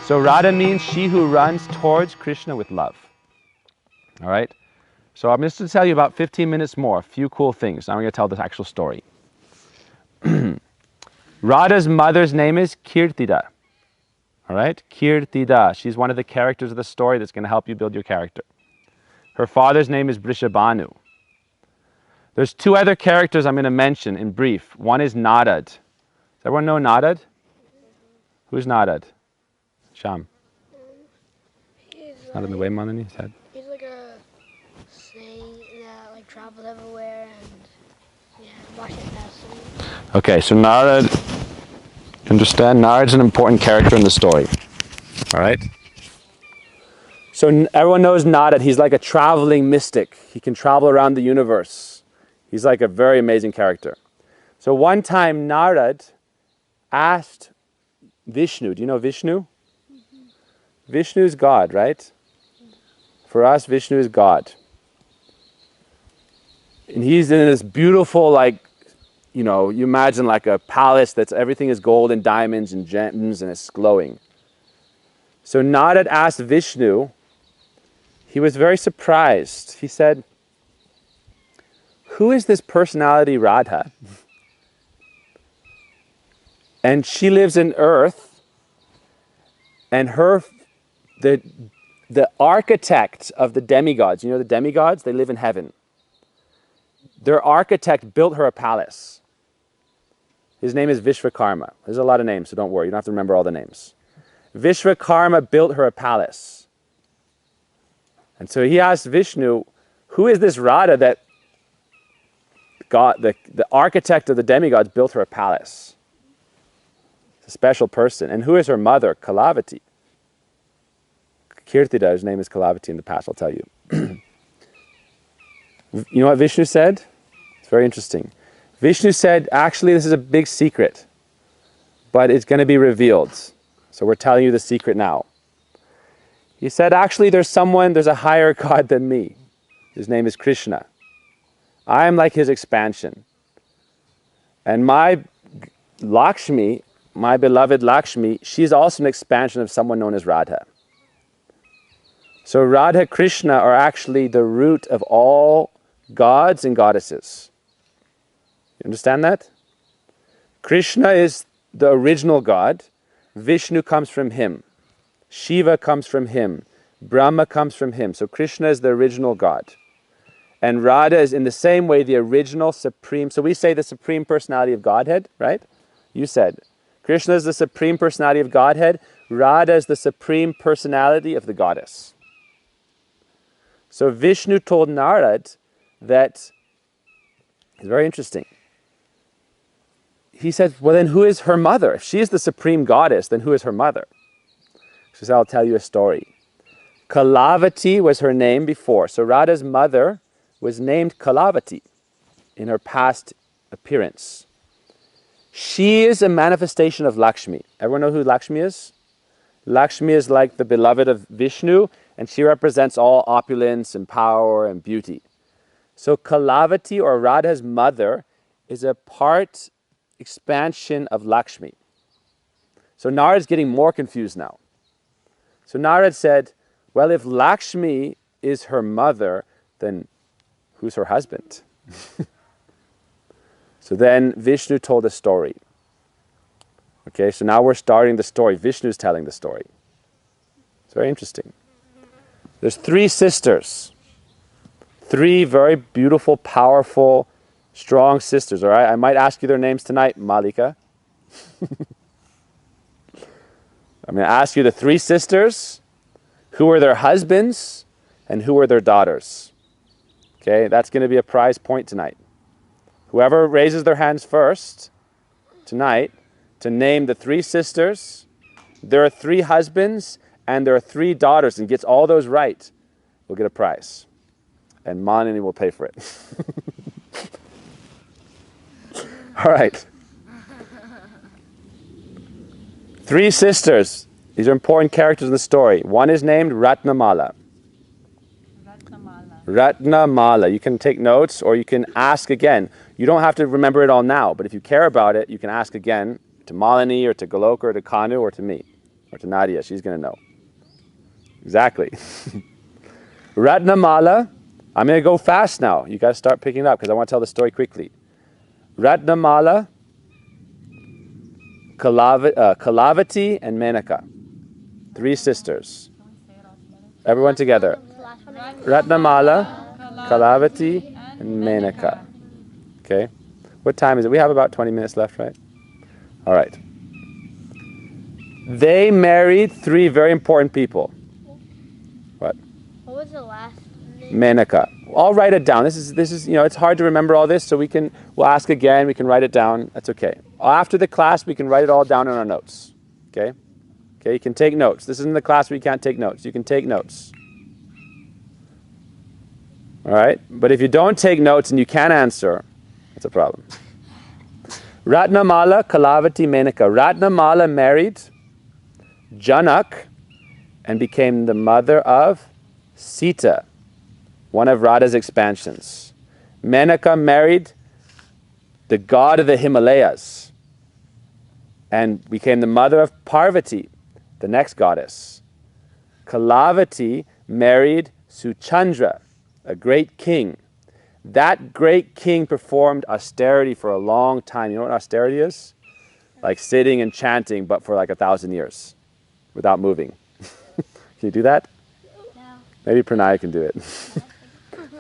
So Radha means she who runs towards Krishna with love. All right? So I'm just going to tell you about 15 minutes more, a few cool things. Now I'm going to tell the actual story. Radha's mother's name is Kirtida. All right? Kirtida. She's one of the characters of the story that's going to help you build your character. Her father's name is Brishabhanu. There's two other characters I'm going to mention in brief. One is Narad. Does everyone know Narad? Who's Narad? Sham. He's Not in the way, Manani? His head. He's like a saint that like travels everywhere and watches past. Okay, so Narad, understand? Narad's an important character in the story. All right? So everyone knows Narad. He's like a traveling mystic. He can travel around the universe. He's like a very amazing character. So one time Narad asked Vishnu. Do you know Vishnu? Mm-hmm. Vishnu is God, right? For us, Vishnu is God. And he's in this beautiful, like, you know, you imagine like a palace that's everything is gold and diamonds and gems and it's glowing. So Narad asked Vishnu, he was very surprised. He said, who is this personality Radha? And she lives in earth, and the architect of the demigods, you know the demigods, they live in heaven. Their architect built her a palace. His name is Vishvakarma. There's a lot of names, so don't worry, you don't have to remember all the names. Vishvakarma built her a palace. And so he asked Vishnu, who is this Radha that God, the architect of the demigods built her a palace? It's a special person. And who is her mother? Kalavati. Kirtida, his name is Kalavati in the past, I'll tell you. You know what Vishnu said? It's very interesting. Vishnu said, actually, this is a big secret, but it's going to be revealed. So we're telling you the secret now. He said, actually, there's a higher God than me. His name is Krishna. I am like his expansion. And my Lakshmi, my beloved Lakshmi, she's also an expansion of someone known as Radha. So Radha Krishna are actually the root of all gods and goddesses. You understand that? Krishna is the original God. Vishnu comes from him. Shiva comes from him. Brahma comes from him. So Krishna is the original God. And Radha is in the same way the original supreme. So we say the supreme personality of Godhead, right? You said. Krishna is the supreme personality of Godhead. Radha is the supreme personality of the goddess. So Vishnu told Narad that, it's very interesting. He said, well then who is her mother? If she is the supreme goddess, then who is her mother? She said, I'll tell you a story. Kalavati was her name before. So Radha's mother was named Kalavati in her past appearance. She is a manifestation of Lakshmi. Everyone know who Lakshmi is? Lakshmi is like the beloved of Vishnu, and she represents all opulence and power and beauty. So Kalavati, or Radha's mother, is a part expansion of Lakshmi. So Narad's getting more confused now. So Narad said, well, if Lakshmi is her mother, then who's her husband? So then Vishnu told a story. Okay, so now we're starting the story. Vishnu's telling the story. It's very interesting. There's 3 sisters. 3 very beautiful, powerful, strong sisters, all right? I might ask you their names tonight, Malika. I'm going to ask you the 3 sisters, who are their husbands, and who are their daughters. Okay, that's going to be a prize point tonight. Whoever raises their hands first tonight to name the 3 sisters, there are 3 husbands, and there are 3 daughters, and gets all those right, will get a prize. And Manini will pay for it. All right. 3 sisters. These are important characters in the story. One is named Ratnamala. Ratnamala. You can take notes or you can ask again. You don't have to remember it all now, but if you care about it, you can ask again to Malini or to Goloka or to Kanu or to me. or to Nadia. She's going to know. Exactly. Ratnamala. I'm going to go fast now. You guys start picking it up because I want to tell the story quickly. Ratnamala, Kalavati, and Menaka. 3 sisters. Everyone together. Ratnamala, Kalavati, and Menaka. Okay. What time is it? We have about 20 minutes left, right? All right. They married 3 very important people. What? What was the last name? Menaka. I'll write it down. This is it's hard to remember all this, so we'll ask again, we can write it down. That's okay. After the class, we can write it all down in our notes. Okay? Okay, you can take notes. This isn't the class where you can't take notes. You can take notes. All right? But if you don't take notes and you can't answer, that's a problem. Ratnamala, Kalavati, Menaka. Ratnamala married Janak and became the mother of Sita, one of Radha's expansions. Menaka married the god of the Himalayas and became the mother of Parvati, the next goddess. Kalavati married Suchandra, a great king. That great king performed austerity for a long time. You know what austerity is? Like sitting and chanting, but for like 1,000 years without moving. Can you do that? No. Maybe Pranay can do it.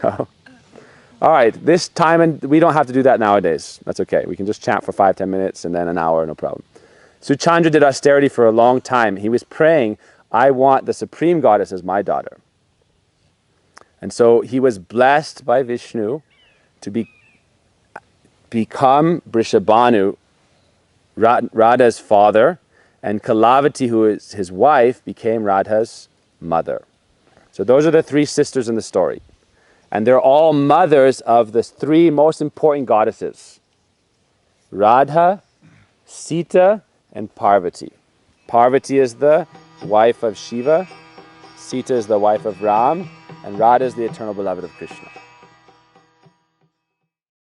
Oh. All right, this time, and we don't have to do that nowadays. That's okay. We can just chant for 5-10 minutes and then an hour, no problem. Suchandra did austerity for a long time. He was praying, I want the Supreme Goddess as my daughter. And so he was blessed by Vishnu to become Brishabhanu, Radha's father, and Kalavati, who is his wife, became Radha's mother. So those are the 3 sisters in the story. And they're all mothers of the 3 most important goddesses: Radha, Sita, and Parvati. Parvati is the wife of Shiva, Sita is the wife of Ram, and Radha is the eternal beloved of Krishna.